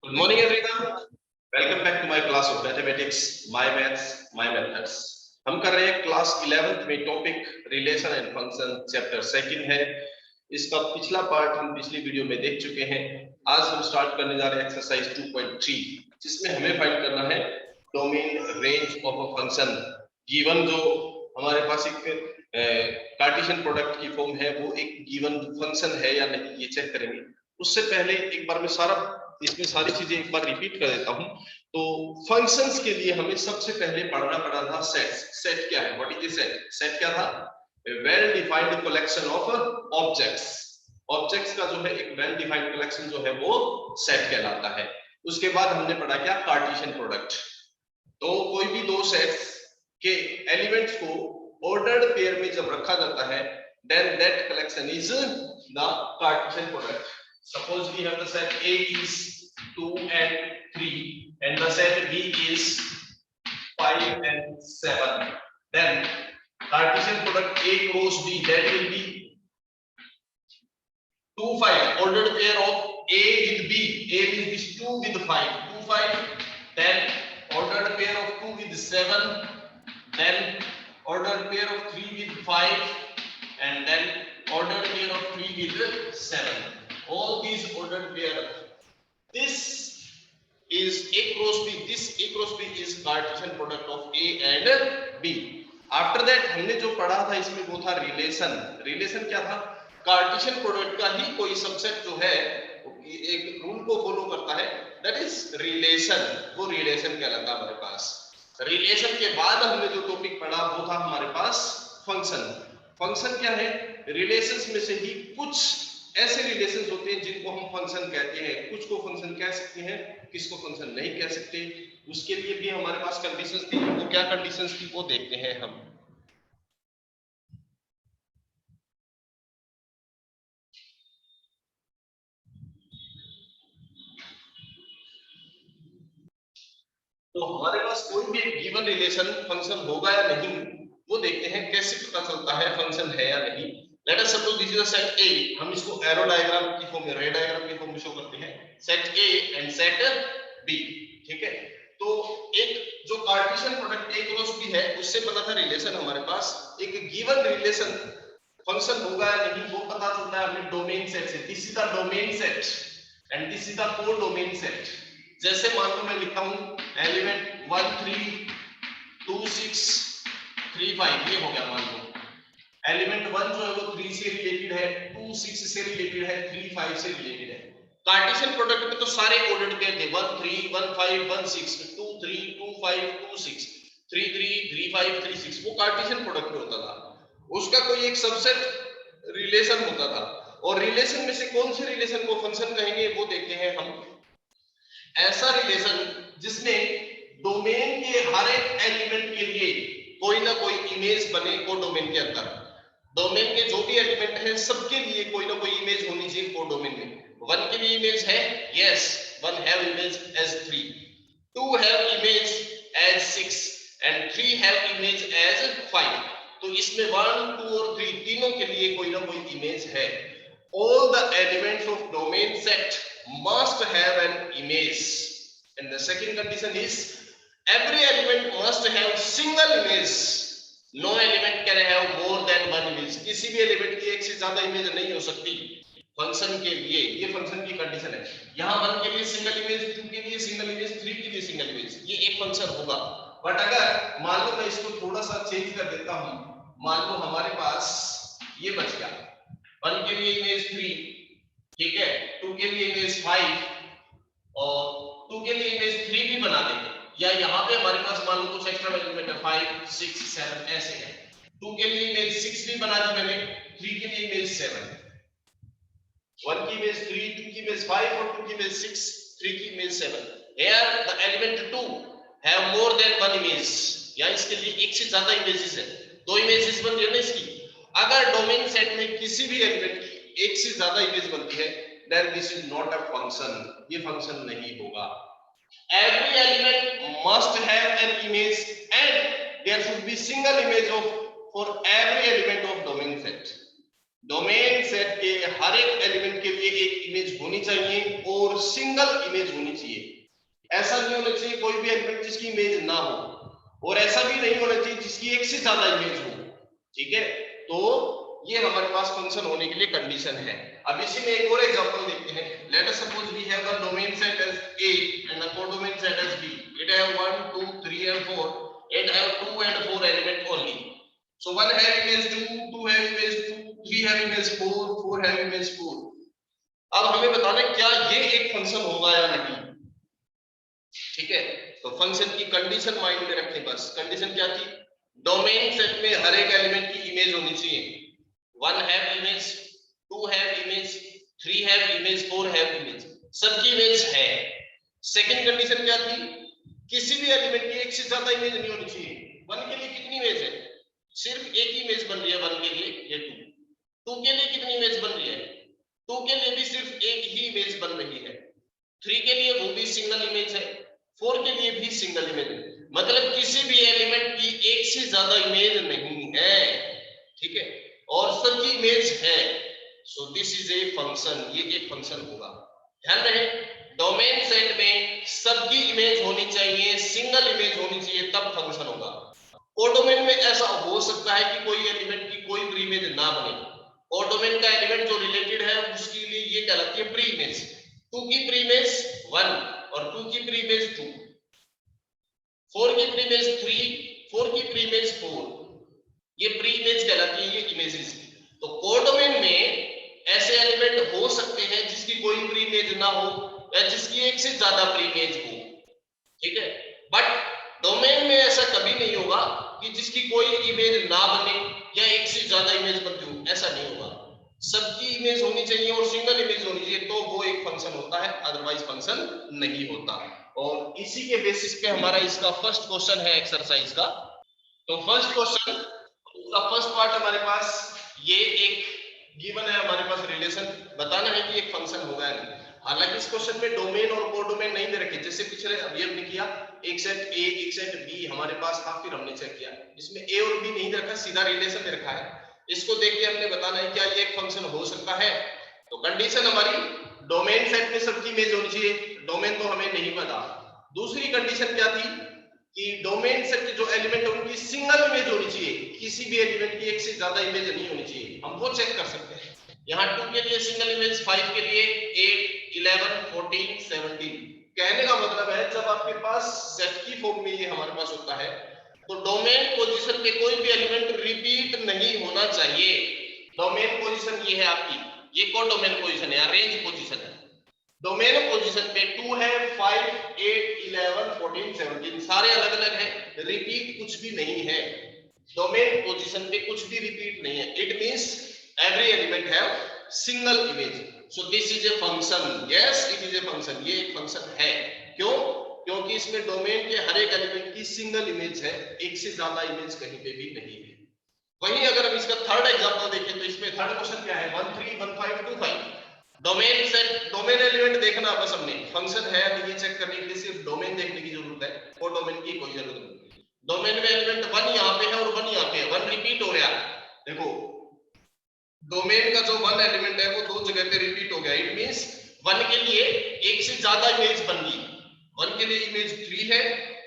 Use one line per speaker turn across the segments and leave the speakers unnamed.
Good morning, everyone. Welcome back to my class of mathematics, my maths, my methods. हम कर रहे हैं class 11th में topic relation and function chapter second है। इसका पिछला पार्ट हम पिछली वीडियो में देख चुके हैं। आज हम स्टार्ट करने जा रहे हैं एक्सरसाइज 2.3 जिसमें हमें फाइंड करना है domain range of a function. Given जो हमारे पास एक कार्टेशियन प्रोडक्ट की फॉर्म है वो एक गिवन फंक्शन है या नहीं ये चेक करेंगे। उससे पहले एक बार मैं इसमें सारी चीजें एक बार रिपीट कर देता हूं। तो फंक्शंस के लिए हमें सबसे पहले पढ़ना पड़ा था सेट्स। सेट क्या है? What is a set? Set क्या था? Well defined collection of objects. Objects का जो है एक वेल डिफाइंड कलेक्शन जो है वो सेट कहलाता है। उसके बाद हमने पढ़ा क्या? Cartesian product. तो कोई भी दो सेट्स के एलिमेंट्स को ऑर्डर्ड पेयर में जब रखा जाता है then that collection is the Cartesian product. Suppose we have the set A is 2 and 3 and the set B is 5 and 7. Then Cartesian product A cross B, that will be 2 5. Ordered pair of A with B. A will be 2 with 5. 2 5. Then ordered pair of 2 with 7. Then ordered pair of 3 with 5. And then ordered pair of 3 with 7. All these ordered pair. This is A cross B. This A cross B is Cartesian product of A and B. After that हमने जो पढ़ा था इसमें वो था relation. Relation क्या था? Cartesian product का ही कोई सबसेट जो है एक रूल को फॉलो करता है, दैट इज रिलेशन। वो रिलेशन कहलाता है हमारे पास। रिलेशन के बाद हमने जो टॉपिक पढ़ा वो था हमारे पास फंक्शन। फंक्शन क्या है? रिलेशंस में से ही कुछ ऐसे रिलेशंस होते हैं जिनको हम फंक्शन कहते हैं। कुछ को फंक्शन कह सकते हैं, किसको फंक्शन नहीं कह सकते। उसके लिए भी हमारे पास कंडीशंस थी। वो क्या कंडीशंस थी वो देखते हैं हम। तो हमारे पास कोई भी एक गिवन रिलेशन फंक्शन होगा या नहीं वो देखते हैं। कैसे पता चलता है फंक्शन है या नहीं? Late us suppose this is a set ए। हम इसको एरो डायग्राम की फॉर्म में, रे डायग्राम की फॉर्म में शो करते हैं। Set A and set B, ठीक है। तो एक जो Cartesian product A cross B है उससे बना था रिलेशन हमारे पास। एक गिवन रिलेशन फंक्शन होगा या नहीं वो पता चलता है हमें डोमेन सेट से। This is the domain set and this is the codomain set. जैसे मान लो मैं लिखता हूं एलिमेंट 1 3 2 6 3 5, ये हो गया। मान लो एलिमेंट 1 जो है वो 3 से रिलेटेड है, 2 6 से रिलेटेड है, 3 5 से रिलेटेड है। कार्टेशियन प्रोडक्ट में तो सारे ऑर्डर्ड पेयर थे, 1 3 1 5 1 6 2 3 2 5 2 6 3 3 3 5 3 6। वो कार्टेशियन प्रोडक्ट में होता था। उसका कोई एक सबसेट रिलेशन होता था और रिलेशन में से कौन से रिलेशन को फंक्शन कहेंगे वो देखते हैं हम। ऐसा रिलेशन जिसमें डोमेन के हर एक एलिमेंट के लिए कोई ना कोई इमेज बने कोडोमेन के अंदर। डोमेन के जो भी एलिमेंट है सबके लिए कोई ना कोई इमेज होनी चाहिए कोडोमेन में। 1 के लिए इमेज है, yes, 1 have image as 3, 2 have image as 6 and 3 have image as 5। तो इसमें 1 2 और 3 तीनों के लिए कोई ना कोई इमेज है। All the elements of domain set must have an image. And the second condition is every element must have single image. No element can have more than one image. किसी भी एलिमेंट की एक से ज्यादा image नहीं हो सकती function के लिए। ये फंक्शन की कंडीशन है। यहाँ 1 के लिए सिंगल इमेज, 2 के लिए सिंगल इमेज, 3 के लिए सिंगल इमेज, ये एक फंक्शन होगा। बट अगर मान लो मैं इसको थोड़ा सा चेंज कर देता हूँ, मान लो हमारे पास ये बच गया, 1 के लिए इमेज 3, ठीक है, 2 के लिए इमेज 5 और 2 के लिए इमेज 3 भी बना देंगे। या यहाँ पे हमारे पास मान लो कुछ एक्स्ट्रा एलिमेंट है 5 6 7 ऐसे है। 2 के लिए इमेज 6 भी बना दी मैंने, 3 के लिए इमेज 7, 1 की इमेज 3, 2 की इमेज 5 और 2 की इमेज 6, 3 की image 7। Here the element 2 have more than one image। या इसके लिए एक से ज्यादा इमेजेस है, 2 इमेजेस बन रही है ना इसकी। अगर डोमेन सेट में किसी भी एलिमेंट की एक से ज्यादा इमेज बनती है then this is not a function, ये फंक्शन नहीं होगा। Every element must have an image and there should be single image of for every element of domain set। Domain set के हर एक एलिमेंट के लिए एक इमेज होनी चाहिए और सिंगल इमेज होनी चाहिए। ऐसा नहीं होना चाहिए कोई भी एलिमेंट जिसकी इमेज ना हो, और ऐसा भी नहीं होना चाहिए जिसकी एक से ज्यादा इमेज हो। ठीक है, तो ये हमारे पास फंक्शन होने के लिए कंडीशन है। अब इसी में एक और एग्जांपल देखते हैं। Let us suppose we have the domain set as A and the codomain set as B. It have 1 2 3 and 4. It have 2 and 4 element only. So 1 have image 2, 2 have image 2, 3 have image 4, 4 have image 4. अब हमें बताना है क्या ये एक function होगा या नहीं। ठीक है, तो फंक्शन की कंडीशन माइंड में रखें। बस कंडीशन क्या थी, डोमेन सेट में हर एक एलिमेंट की इमेज होनी चाहिए। 1 have image, 2 have image, 3 have image, 4 have image, सबकी इमेज है। सेकंड कंडीशन क्या थी, किसी भी एलिमेंट की एक से ज्यादा इमेज नहीं होनी चाहिए। 1 के लिए कितनी इमेज है, सिर्फ एक ही इमेज बन रही है 1 के लिए, ये 2 के लिए कितनी इमेज बन रही है, 2 के लिए भी सिर्फ एक ही इमेज बन रही है। 3 के लिए वो भी सिंगल इमेज है, 4 के लिए भी सिंगल इमेज है। मतलब किसी भी एलिमेंट की एक से ज्यादा इमेज नहीं है। ठीक है, और सबकी इमेज है। So this is a function, ये एक फंक्शन होगा। ध्यान रहे, डोमेन सेट में सबकी इमेज होनी चाहिए, सिंगल इमेज होनी चाहिए, तब फंक्शन होगा। कोडोमेन में ऐसा हो सकता है कि कोई एलिमेंट की कोई प्री इमेज ना बने। कोडोमेन का एलिमेंट जो रिलेटेड है उसके लिए ये कहलाती है प्री इमेज। 2 की प्री इमेज 1 और 2 की प्री इमेज 2, 4 की प्री इमेज 3, 4 की प्री इमेज 4, ये प्री इमेज कहलाती है, ये इमेजेस। तो कोडोमेन में ऐसे एलिमेंट हो सकते हैं जिसकी कोई प्री इमेज ना हो या जिसकी एक से ज्यादा प्री इमेज हो। ठीक है, बट डोमेन में ऐसा कभी नहीं होगा कि जिसकी कोई इमेज ना बने या एक से ज्यादा इमेज बनती हो, ऐसा नहीं होगा। सबकी इमेज होनी चाहिए और सिंगल इमेज होनी चाहिए, तो वो एक फंक्शन होता है, अदरवाइज फंक्शन नहीं होता। और इसी के बेसिस पे हमारा इसका फर्स्ट क्वेश्चन है एक्सरसाइज का। तो फर्स्ट क्वेश्चन का फर्स्ट पार्ट हमारे पास ये एक गिवन है, हमारे पास रिलेशन बताना है कि एक फंक्शन होगा या नहीं। हालांकि इस क्वेश्चन में डोमेन और कोडोमेन नहीं दे रखे, जैसे पिछले अभी हमने किया एक सेट ए एक सेट बी हमारे पास था, फिर हमने चेक किया इसमें ए और बी नहीं दे रखा, सीधा रिलेशन दे रखा है। इसको देख के हमने बताना है क्या ये एक फंक्शन हो सकता है। तो कंडीशन हमारी डोमेन सेट में सबकी इमेज होनी चाहिए, डोमेन तो हमें नहीं पता। दूसरी कंडीशन क्या थी कि डोमेन सेट के जो एलिमेंट है उनकी सिंगल इमेज होनी चाहिए, किसी भी एलिमेंट की एक से ज्यादा इमेज नहीं होनी चाहिए। हम वो चेक कर सकते हैं। यहाँ 2 के लिए सिंगल इमेज, 5 के लिए 8 11 14 17। कहने का मतलब है जब आपके पास सेट की फॉर्म में ये हमारे पास होता है तो डोमेन पोजीशन पे कोई भी एलिमेंट रिपीट नहीं होना चाहिए। डोमेन पोजीशन ये है आपकी, ये कोडोमेन पोजीशन है या रेंज पोजीशन है। डोमेन पोजीशन पे 2 है, 5 8 11 14 17 सारे अलग अलग हैं, रिपीट कुछ भी नहीं है। डोमेन पोजीशन पे कुछ भी रिपीट नहीं है। It means every element have single image. So this is a function, yes it is a function, ये एक फंक्शन है। क्यों, क्योंकि इसमें डोमेन के हर एक एलिमेंट की सिंगल इमेज है, एक से ज्यादा इमेज कहीं पे भी नहीं है। वहीं अगर हम इसका थर्ड एग्जांपल देखें तो इसमें थर्ड क्वेश्चन क्या है, 1 3 1 5 2 5। डोमेन सेट, डोमेन एलिमेंट देखना बस हमने, फंक्शन है तो ये चेक करने के लिए सिर्फ डोमेन देखने की जरूरत है, और डोमेन की कोई जरूरत नहीं। डोमेन में एलिमेंट 1 यहाँ पे है और 1 यहाँ पे है, 1 रिपीट हो गया। देखो डोमेन का जो 1 एलिमेंट है वो दो जगह पे रिपीट हो गया। इट मींस 1 के लिए एक से ज्यादा इमेज बन गई। 1 के लिए इमेज 3 है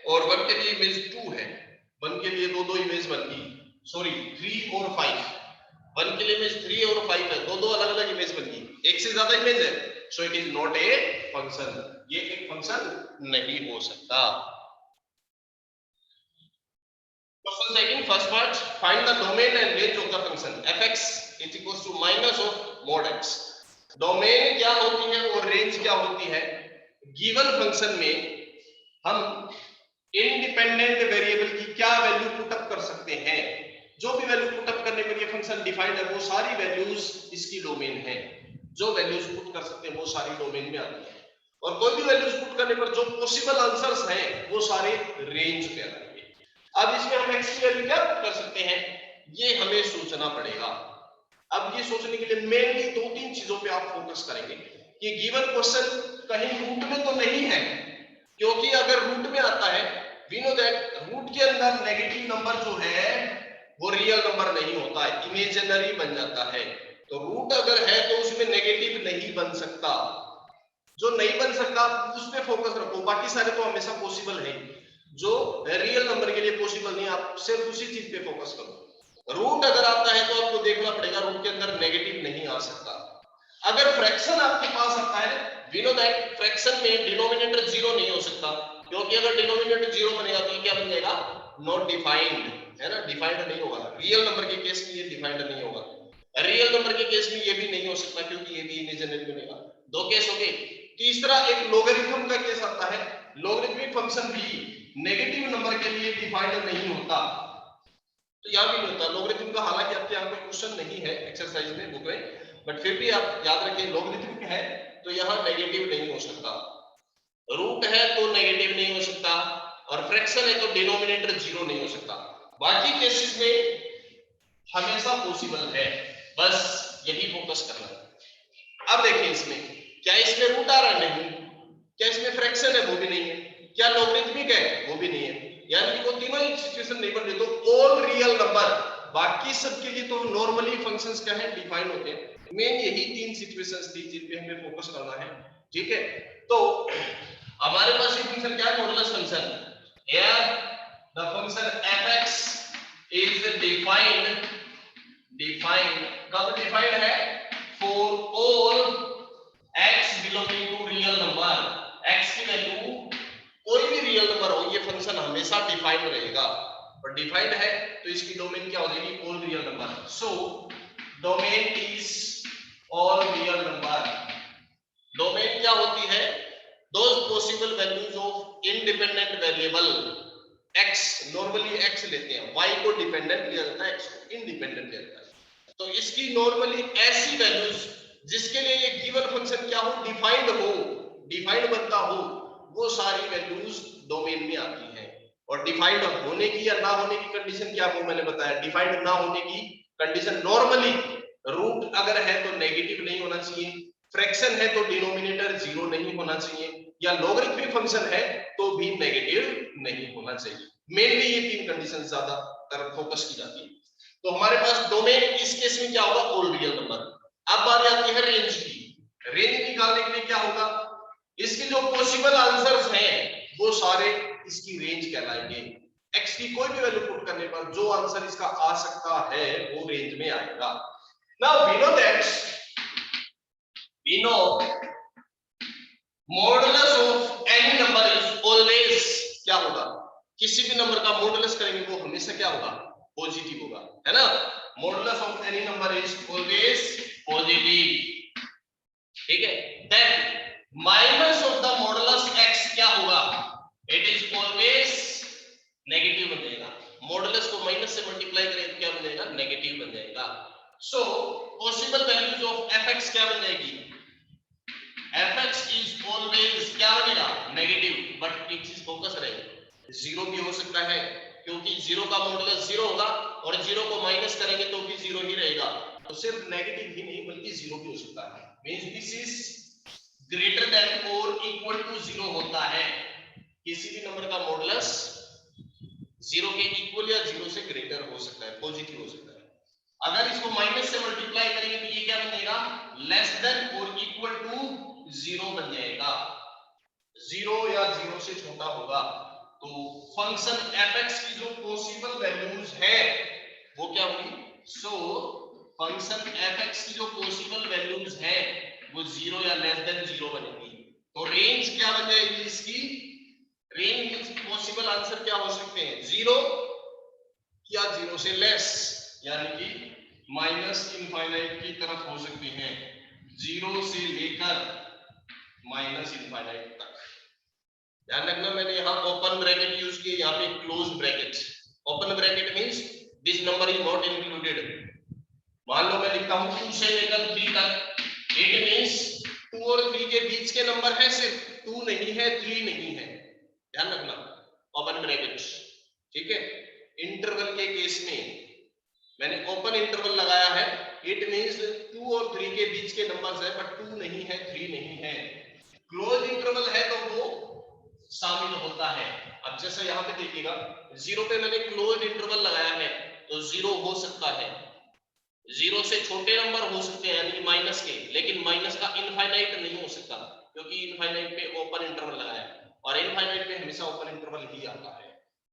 और 1 के लिए इमेज 2 है। 1 के लिए दो इमेज बन गई, सॉरी 3 और 5। 1 के लिए इमेज 3 और 5 है, दो अलग अलग इमेज बन गई, एक से ज्यादा इमेज है। So it is not a function, ये एक फंक्शन नहीं हो सकता। Question second, first part, find the domain and range of the function f(x) is equals to minus of mod x। Domain क्या होती है और रेंज क्या होती है। गिवन फंक्शन में हम इंडिपेंडेंट वेरिएबल की क्या वैल्यू पुटअप कर सकते हैं। जो भी वैल्यू पुटअप करने पर ये फंक्शन डिफाइंड है वो सारी वैल्यूज इसकी डोमेन है। जो वैल्यूज पुट कर सकते हैं वो सारी डोमेन में आती है, और कोई भी वैल्यूज पुट करने पर जो पॉसिबल आंसर्स हैं वो सारे रेंज पे आते हैं। अब इसमें हम x की वैल्यू क्या पुट कर सकते हैं, ये हमें सोचना पड़ेगा। अब ये सोचने के लिए मेनली 2-3 चीजों पे आप फोकस करेंगे कि गिवन क्वेश्चन कहीं रूट में तो नहीं है, क्योंकि अगर रूट में आता है वी नो दैट रूट के अंदर नेगेटिव नंबर जो है वो रियल नंबर नहीं होता है, इमेजिनरी बन जाता है। तो रूट अगर है तो उसमें नेगेटिव नहीं बन सकता, जो नहीं बन सकता उस पे फोकस रखो, बाकी सारे तो हमेशा पॉसिबल है। जो रियल नंबर के लिए पॉसिबल नहीं, आप सिर्फ उसी चीज पे फोकस करो। रूट अगर आता है तो आपको देखना पड़ेगा रूट के अंदर नेगेटिव नहीं आ सकता। अगर फ्रैक्शन आपके पास आता है, वी नो दैट फ्रैक्शन में डिनोमिनेटर जीरो नहीं हो सकता, क्योंकि अगर डिनोमिनेटर जीरो बनेगा तो ये क्या बन जाएगा, नॉट डिफाइंड, है ना, डिफाइंड नहीं होगा। रियल नंबर के केस में ये डिफाइंड नहीं होगा, रियल नंबर के केस में ये भी नहीं हो सकता क्योंकि ये भी इमेजिनरी बनेगा। दो केस हो गए। तीसरा एक लोगरिथम का केस आता है, लोगरिथमिक फंक्शन भी नेगेटिव नंबर के लिए डिफाइंड नहीं होता, तो यहां भी नहीं होता लोगरिथम का। हालांकि आपके यहाँ कोई क्वेश्चन नहीं है एक्सरसाइज में बुक में, बट फिर भी आप याद रखिए लोगरिथमिक है तो यहाँ नेगेटिव नहीं हो सकता, रूट है तो नेगेटिव नहीं हो सकता, और फ्रैक्शन है तो डिनोमिनेटर जीरो नहीं हो सकता। बाकी केसेस में हमेशा पॉसिबल है, बस यही फोकस करना है। अब देखिए इसमें क्या इसमें रूट आ रहा है, नहीं। क्या इसमें फ्रैक्शन है, वो भी नहीं है। क्या लोगरिथमिक है, वो भी नहीं है। यानी कि वो तीनों ही सिचुएशन नहीं बन रही, तो ऑल रियल नंबर, बाकी सब के लिए तो नॉर्मली फंक्शंस क्या है, डिफाइन होते हैं। मेन यही तीन सिचुएशंस थी जिन पे हमें फोकस करना है, ठीक है। तो हमारे पास ये फंक्शन क्या है, modulus function. Here the function fx is defined कब डिफाइंड है, for all x belonging to real number, x की वैल्यू कोई भी रियल नंबर हो, ये फंक्शन हमेशा डिफाइंड रहेगा। और डिफाइंड है तो इसकी डोमेन क्या हो जाएगी, all real number. So domain is all real number. Domain क्या होती है, those possible values of independent variable x, normally x लेते हैं, y को डिपेंडेंट लिया जाता है, x को इंडिपेंडेंट लिया जाता है। तो इसकी नॉर्मली ऐसी वैल्यूज जिसके लिए ये गिवन फंक्शन क्या हो, डिफाइंड बनता हो, वो सारी वैल्यूज डोमेन में आती हैं। और डिफाइंड होने की या ना होने की कंडीशन क्या हो, मैंने बताया। डिफाइंड ना होने की कंडीशन नॉर्मली रूट अगर है तो नेगेटिव नहीं होना चाहिए, फ्रैक्शन है तो डिनोमिनेटर जीरो नहीं होना चाहिए, या लॉगरिथमिक फंक्शन है तो भी नेगेटिव नहीं होना चाहिए। मेनली ये तीन कंडीशन ज्यादातर फोकस की जाती है। तो हमारे पास डोमेन इस केस में क्या होगा, ऑल रियल नंबर। अब बात आती है रेंज की। रेंज निकालने के लिए क्या होगा, इसके जो पॉसिबल आंसर्स हैं वो सारे इसकी रेंज कहलाएंगे। x की कोई भी वैल्यू पुट करने पर जो आंसर इसका आ सकता है वो रेंज में आएगा। Now we know that modulus of any number is always क्या होगा, किसी भी नंबर का मॉडुलस करेंगे वो हमेशा क्या होगा, पॉजिटिव होगा, है ना। Modulus of any number is always positive, ठीक है। Then minus of the modulus x क्या होगा, इट इज ऑलवेज नेगेटिव बन जाएगा। मॉडुलस को माइनस से मल्टीप्लाई करें तो क्या बन जाएगा, नेगेटिव बन जाएगा। So possible values of fx क्या बन जाएगी, fx इज ऑलवेज क्या बनेगा, नेगेटिव। बट एक चीज फोकस रहे, जीरो भी हो सकता है, क्योंकि जीरो का मॉडुलस जीरो होगा और जीरो को माइनस करेंगे तो भी जीरो ही रहेगा। तो सिर्फ नेगेटिव ही नहीं बल्कि जीरो भी हो सकता है। Means this is greater then और इक्वल टू जीरो होता है। किसी भी नंबर का मॉडुलस जीरो के इक्वल या जीरो से ग्रेटर हो सकता है, पॉजिटिव हो सकता है। अगर इसको माइनस से मल्टीप्लाई करेंगे तो ये क्या बन जाएगा, लेस देन और इक्वल टू जीरो बन जाएगा। जीरो या जीरो से छोटा होगा। तो फंक्शन fx की जो पॉसिबल वैल्यूज है वो क्या होगी, सो फंक्शन fx की जो पॉसिबल वैल्यूज है वो जीरो या लेस देन जीरो बनेगी। तो रेंज क्या बन जाएगी इसकी, रेंज मींस पॉसिबल आंसर क्या हो सकते हैं, जीरो या जीरो से लेस, यानी कि माइनस इनफाइनाइट की तरफ हो सकते हैं, जीरो से लेकर माइनस इनफाइनाइट तक। ध्यान रखना मैंने यहाँ ओपन ब्रैकेट यूज किया, यहाँ पे close bracket. Open bracket means this number is not included. मान लो मैं लिखता हूँ 2 से लेकर 3 तक, इट मींस 2 और 3 के बीच के नंबर है, सिर्फ 2 नहीं है 3 नहीं है। ध्यान रखना ओपन ब्रैकेट, ठीक है। इंटरवल के केस में मैंने ओपन इंटरवल लगाया है, इट मींस 2 और 3 के बीच के नंबर्स है, बट 2 नहीं है 3 नहीं है। क्लोज इंटरवल है तो वो शामिल होता है। अब जैसे यहाँ पे देखिएगा, जीरो पे मैंने क्लोज इंटरवल लगाया है तो जीरो हो सकता है, जीरो से छोटे नंबर हो सकते हैं यानी माइनस के, लेकिन माइनस का इनफाइनाइट नहीं हो सकता, क्योंकि इनफाइनाइट पे ओपन इंटरवल लगा है और इनफाइनाइट पे हमेशा ओपन इंटरवल ही आता है,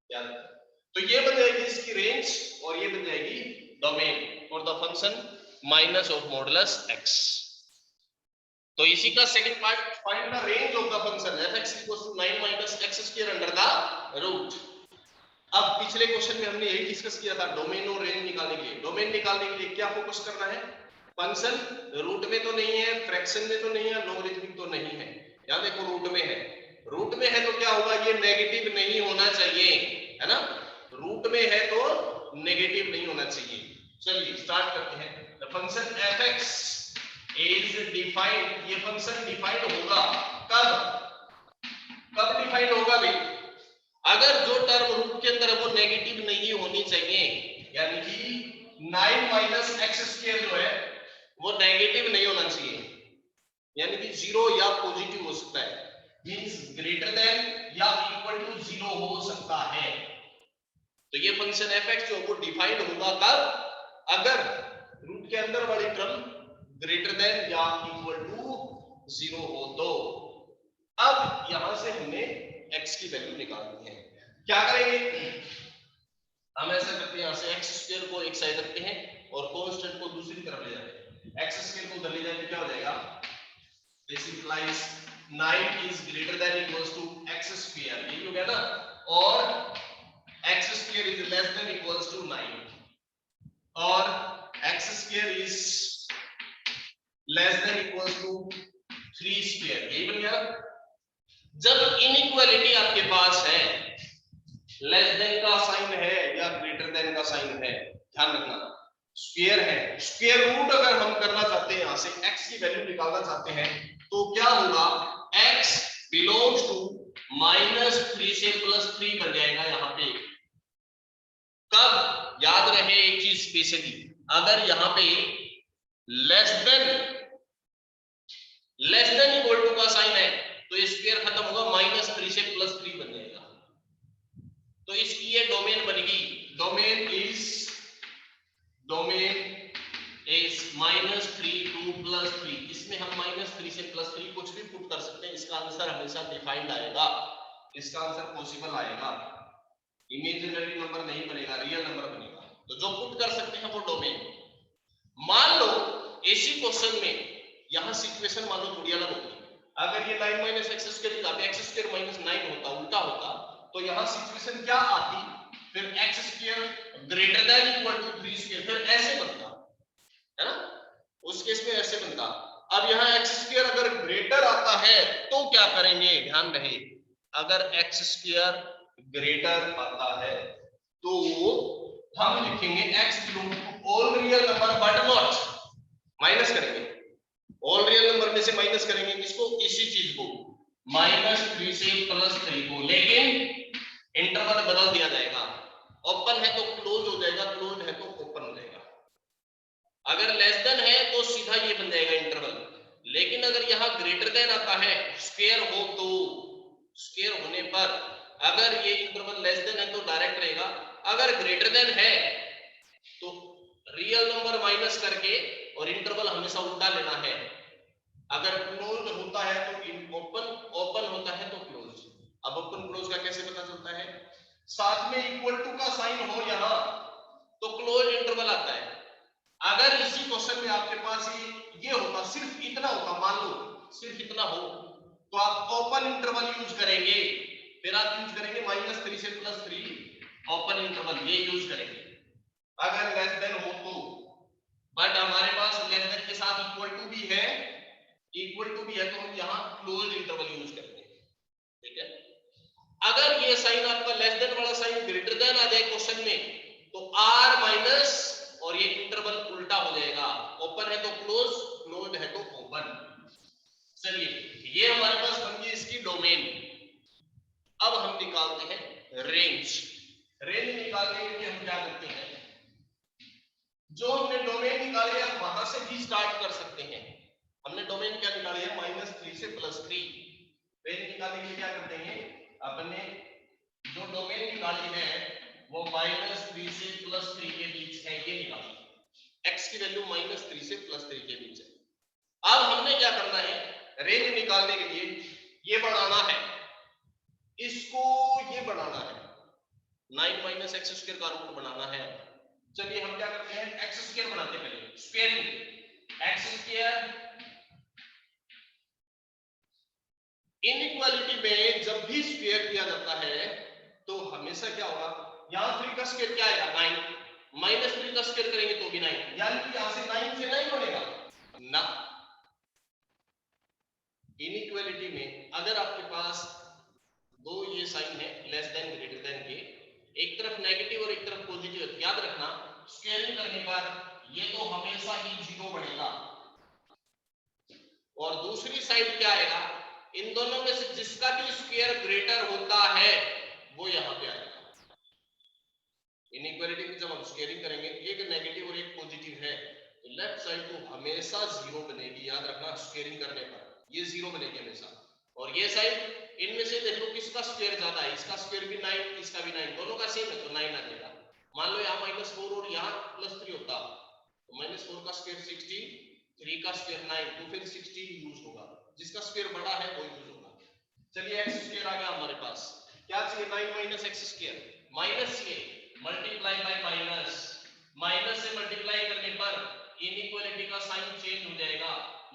याद रखना। तो ये बन जाएगी इसकी रेंज और ये बन जाएगी domain for the function minus of modulus x। तो इसी का second part, find the range of the function f(x = 9 - x² under the root. अब पिछले क्वेश्चन में हमने यही डिस्कस किया था, डोमेन और रेंज निकालने के लिए। डोमेन निकालने के लिए क्या फोकस करना है? फंक्शन रूट में तो नहीं है, फ्रैक्शन में तो नहीं है, लॉगरिथमिक तो नहीं है। यहां देखो रूट में है, रूट में है तो क्या होगा, ये नेगेटिव नहीं होना चाहिए, है ना। रूट में है तो नेगेटिव नहीं होना चाहिए। चलिए स्टार्ट करते हैं। The function f(x) is defined, ये फंक्शन डिफाइंड होगा कब? कब डिफाइंड होगा भाई? अगर जो टर्म रूट के अंदर है वो नेगेटिव नहीं होनी चाहिए, यानी कि 9 - x² जो है वो नेगेटिव नहीं होना चाहिए, यानी कि जीरो या पॉजिटिव हो सकता है, मींस ग्रेटर देन या इक्वल टू जीरो हो सकता है। तो ये फंक्शन f(x) जो वो डिफाइंड होगा कब? अगर रूट के अंदर वाली टर्म ग्रेटर देन या इक्वल टू जीरो हो तो। अब यहां से हमने x की वैल्यू निकालनी है। क्या करेंगे? हम ऐसा करते हैं, यहां से x² को एक साइड रखते हैं और कांस्टेंट को दूसरी तरफ ले जाते हैं। x² को उधर ले जाए तो क्या हो जाएगा? This implies 9 is greater than equals to x², यही हो गया ना। और x² is less than equals to 9 और x² is less than equals to 3², यही बन गया। जब इनइक्वालिटी आपके पास है, लेस देन का साइन है या ग्रेटर देन का साइन है, ध्यान रखना, स्क्वायर है, स्क्वायर रूट अगर हम करना चाहते हैं, यहां से x की वैल्यू निकालना चाहते हैं तो क्या होगा? x बिलोंग्स टू -3 से +3 बन जाएगा यहां पे। कब? याद रहे एक चीज स्पेशली, अगर यहां पे लेस देन इक्वल टू का साइन है तो स्क्वायर खत्म होगा, -3 से +3 बन जाएगा। तो इसकी ये डोमेन बनेगी, डोमेन इज -3 to +3। इसमें हम -3 से +3 कुछ भी पुट कर सकते हैं, इसका आंसर हमेशा डिफाइंड आएगा, इसका आंसर पॉसिबल आएगा, इमेजिनरी नंबर नहीं बनेगा, रियल नंबर बनेगा। तो जो पुट कर सकते हैं वो डोमेन। मान लो इसी क्वेश्चन में यहां सिचुएशन मान लो थोड़ी अलग होती, अगर ये 9 - x² की जगह x² - 9 होता, उल्टा होता, तो यहां सिचुएशन क्या आती? फिर x² greater than equal to 3², फिर ऐसे बनता, है ना। उस केस में ऐसे बनता। अब यहाँ x² अगर ग्रेटर आता है तो क्या करेंगे? ध्यान रहे, अगर x² ग्रेटर आता है तो हम लिखेंगे x belong to all real number but not, minus करेंगे, ऑल रियल नंबर में से माइनस करेंगे किसको? इसी चीज को, -3 से +3 को, लेकिन इंटरवल बदल दिया जाएगा, ओपन है तो क्लोज हो जाएगा, क्लोज है तो ओपन हो जाएगा। अगर लेस देन है तो सीधा ये बन जाएगा इंटरवल, लेकिन अगर यहां ग्रेटर देन आता है, स्क्वायर हो तो, स्क्वायर होने पर अगर ये इंटरवल लेस देन है तो डायरेक्ट रहेगा, अगर ग्रेटर देन है तो रियल नंबर माइनस करके और इंटरवल हमेशा उल्टा लेना है। अगर क्लोज होता है तो ओपन, ओपन होता है तो क्लोज। अब ओपन क्लोज का कैसे पता चलता है? साथ में इक्वल टू का साइन हो यहां तो क्लोज इंटरवल आता है। अगर इसी क्वेश्चन में आपके पास ये होता, सिर्फ इतना होता, मान लो सिर्फ इतना हो, तो आप ओपन इंटरवल यूज करेंगे, फिर आप यूज करेंगे -3 से +3 ओपन इंटरवल, ये यूज करेंगे अगर लेस देन हो तो। बट हमारे पास लेस देन के साथ इक्वल टू भी है, इक्वल टू भी है तो हम यहाँ क्लोज इंटरवल यूज करेंगे, ठीक है। अगर ये साइन आपका लेस देन वाला साइन ग्रेटर देन आ जाए क्वेश्चन में तो r माइनस और ये इंटरवल उल्टा हो जाएगा, ओपन है तो क्लोज, क्लोज है तो ओपन। चलिए ये हमारे पास बन गई इसकी डोमेन। अब हम निकालते हैं रेंज। रेंज निकालने के लिए हम क्या करते हैं, जो हमने डोमेन निकाली है वहां से भी स्टार्ट कर सकते हैं। हमने डोमेन क्या निकाली है? -3 से +3। रेंज निकालने के लिए क्या करते हैं, अपने जो डोमेन निकाली है वो -3 से +3 के बीच है, ये निकाली। x की वैल्यू -3 से +3 के बीच है। अब हमने क्या करना है, रेंज निकालने के लिए ये बढ़ाना है, इसको ये बढ़ाना है, 9 - x² का रूट बनाना है। चलिए हम क्या करते हैं, x² बनाते हैं पहले, स्क्वायरिंग x²। इनइक्वालिटी में जब भी स्क्वायर किया जाता है तो हमेशा क्या होगा, यहां 3 का स्क्वायर क्या आएगा 9, -3 का स्क्वायर करेंगे तो भी 9, यानी कि यहां से 9 से 9 बनेगा ना। इनइक्वालिटी में अगर आपके पास दो ये साइन है, लेस देन ग्रेटर देन के, एक तरफ नेगेटिव और एक तरफ पॉजिटिव है, याद रखना स्क्वायरिंग करने पर ये तो हमेशा ही 0 बनेगा, और दूसरी साइड क्या आएगा, इन दोनों में से जिसका भी स्क्वायर ग्रेटर होता है वो यहां पे आएगा। इनइक्वालिटी में जब हम स्क्वायरिंग करेंगे, एक नेगेटिव और एक पॉजिटिव है, तो लेफ्ट साइड तो हमेशा 0 बनेगी, याद रखना स्क्वायरिंग करने पर ये 0 बनेगी हमेशा। और ये साइड इनमें से देखो किसका स्क्वायर ज्यादा है, इसका स्क्वायर भी 9, इसका भी 9, दोनों का सेम है तो 9 आ जाएगा। मान लो यहाँ -4 और यहाँ +3 होता तो -4 का स्क्वायर 60, 3 का स्क्वायर 9, तो फिर 16 यूज होगा, जिसका स्क्वायर बड़ा है वो यूज होगा। चलिए x² आ गया हमारे पास, क्या चाहिए 9 - x², माइनस ये मल्टीप्लाई बाय माइनस, माइनस से मल्टीप्लाई करने पर इनइक्वालिटी का साइन चेंज हो जाएगा,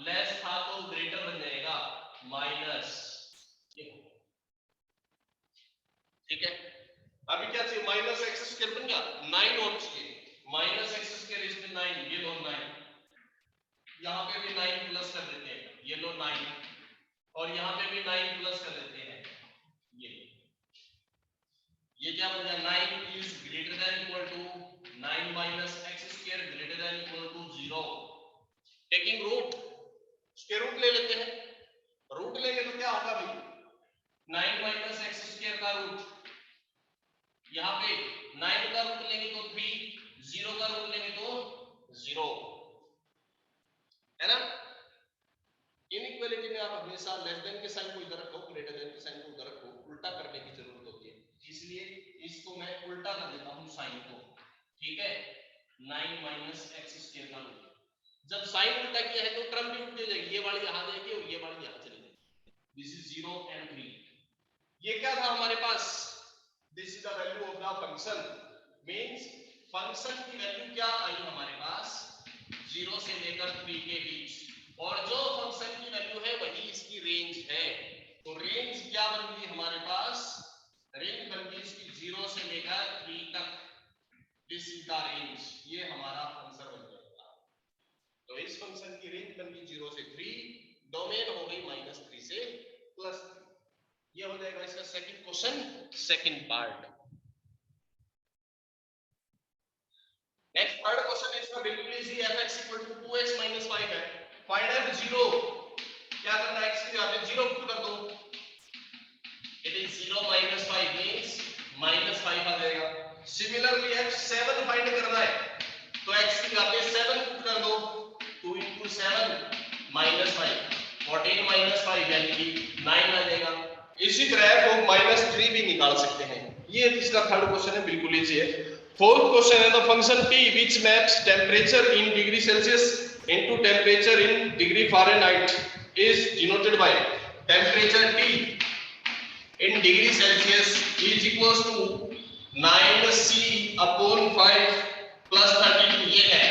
लेस था तो ग्रेटर बन जाएगा माइनस, ठीक है। अभी क्या चाहिए, -x² बन गया, 9 और चाहिए, -x² इसमें 9, ये लो 9, यहाँ पे भी 9 प्लस कर देते हैं, ये लो 9, और यहाँ पे भी 9 प्लस कर देते हैं, ये क्या बन गया, 9 is greater than equal to 9 - x² greater than equal to 0। Taking root, square root ले लेते हैं, रूट लेंगे तो क्या होगा भाई, 9 - x² का रूट, यहाँ पे 9 का रूट लेंगे तो 3, 0 का रूट लेंगे तो 0, है ना। इनइक्वालिटी में आप हमेशा लेस देन के साइन को इधर रखो, ग्रेटर देन के साइन को उधर रखो, उल्टा करने की जरूरत होती है, इसलिए इसको मैं उल्टा कर देता हूं साइन को, ठीक है। 9 - x² का रूट, जब साइन उल्टा किया है तो टर्म भी उल्टी हो जाएगी, ये वाली यहां जाएगी और ये वाली यहां चली जाएगी, दिस इज 0 and 3। ये क्या था हमारे पास, this is the value of the function, means function की वैल्यू क्या आई हमारे पास 0 से लेकर 3 के बीच, और जो फंक्शन की वैल्यू है वही इसकी रेंज है, तो रेंज क्या बन गई हमारे पास, रेंज बन गई इसकी 0 से लेकर 3 तक, दिस इज द रेंज, ये हमारा फंक्शन बन जाएगा। तो इस फंक्शन की रेंज बन गई 0 से 3, डोमेन हो गई -3 से +3, ये हो जाएगा इसका second question, second part. Next third question है, इसका बिल्कुल इजी, fx = 2x - 5 है, फाइंड f 0, क्या करना है, x की जगह पे 0 पुट कर दो, इट इज 0 - 5 मींस -5 आ जाएगा। सिमिलरली f 7 फाइंड करना है, तो x की जगह पे 7 पुट कर दो, 2 * 7 -5, 14 - 5 यानी कि 9 आ जाएगा। इसी तरह को -3 भी निकाल सकते हैं, ये इसका थर्ड क्वेश्चन है, बिल्कुल इजी है। फोर्थ क्वेश्चन है, the function t which maps temperature in degree Celsius into temperature in degree Fahrenheit is denoted by temperature T in degree Celsius is equals to 9c/5 plus 32, ये है।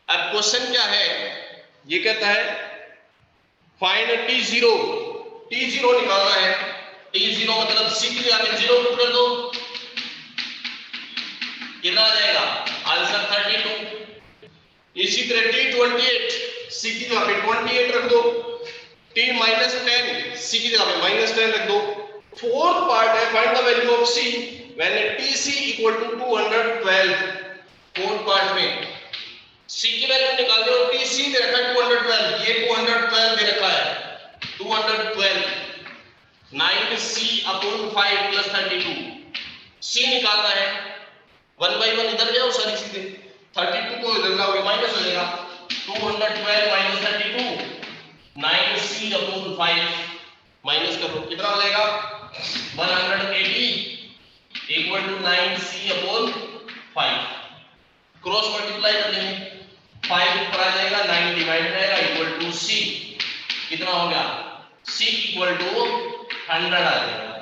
अब question क्या है, ये कहता है फाइंड T0, T0 निकालना है, T0 मतलब c की जगह पे 0 पुट कर दो, कितना आ जाएगा आंसर 32। इसी तरह T28, c की जगह पे 28 रख दो, T - 10 c की जगह पे -10 रख दो। फोर्थ पार्ट है, find the value of c when Tc = 212। Fourth part में c की वैल्यू निकाल दो, Tc दे रखा है 212, ये 212 दे रखा है, 212 9c/5 + 32, c निकालना है, 1 by 1 इधर जाओ सारी चीजें, 32 को इधर लाओगे माइनस हो जाएगा, 212 - 32 9c/5 माइनस कर लो, कितना हो जाएगा 180 = 9c/5, क्रॉस मल्टीप्लाई कर लेंगे, 100 आ जाएगा।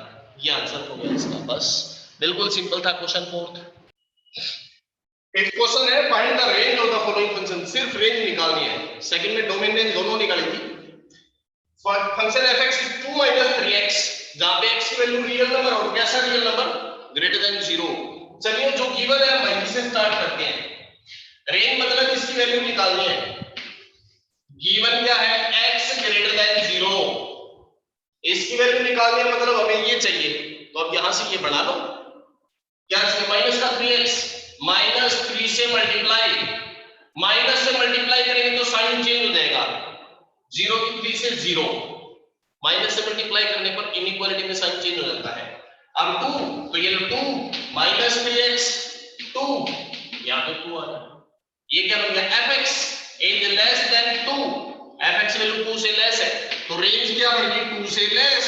ये आंसर हो गया इसका। बस बिल्कुल सिंपल था क्वेश्चन फोर्थ। एक क्वेश्चन है find the range of the following function, सिर्फ रेंज निकालनी है। सेकंड में डोमेन रेंज दोनों निकाली थी। Function f(x) is 2 minus 3x, जहां पे x की वैल्यू रियल नंबर और कैसा रियल नंबर ग्रेटर देन 0। चलिए जो गिवन है वहीं से स्टार्ट करते हैं। रेंज मतलब इसकी वैल्यू निकालनी है। गिवन क्या है, x ग्रेटर देन 0, इसकी वैल्यू निकालनी है, मतलब हमें ये चाहिए। तो अब यहां से ये बढ़ा लो, क्या माइनस का 3x, माइनस 3 से मल्टीप्लाई, माइनस से मल्टीप्लाई करेंगे तो साइन चेंज हो जाएगा, 0 की 3 से 0, माइनस से मल्टीप्लाई करने पर इनइक्वालिटी में साइन चेंज हो जाता है। अब 2 तो ये 2 माइनस 3x 2, यहां पे 2 आ रहा है। ये क्या बन गया, fx is less then 2, fx value 2 से लेस है, तो रेंज क्या बन गई 2 से लेस।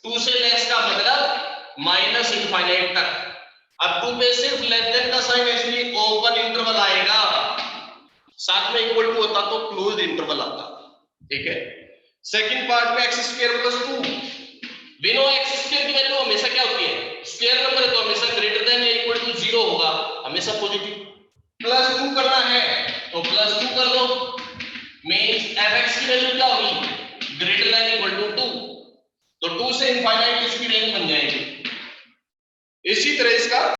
2 से लेस का मतलब माइनस इनफाइनाइट तक। अब 2 पे सिर्फ लेस देन का साइन है, इसलिए ओपन इंटरवल आएगा, साथ में इक्वल टू होता तो क्लोज्ड इंटरवल आता। ठीक है। सेकंड पार्ट में x square plus 2, we know x square की वैल्यू हमेशा क्या होती है, स्क्वायर नंबर है तो हमेशा ग्रेटर देन या इक्वल टू 0 होगा, हमेशा पॉजिटिव। प्लस 2 करना है तो प्लस 2 कर दो, मींस fx की वैल्यू क्या होगी, ग्रेटर देन इक्वल टू 2, तो 2 से इनफाइनाइट इसकी रेंज बन जाएगी। इसी तरह इसका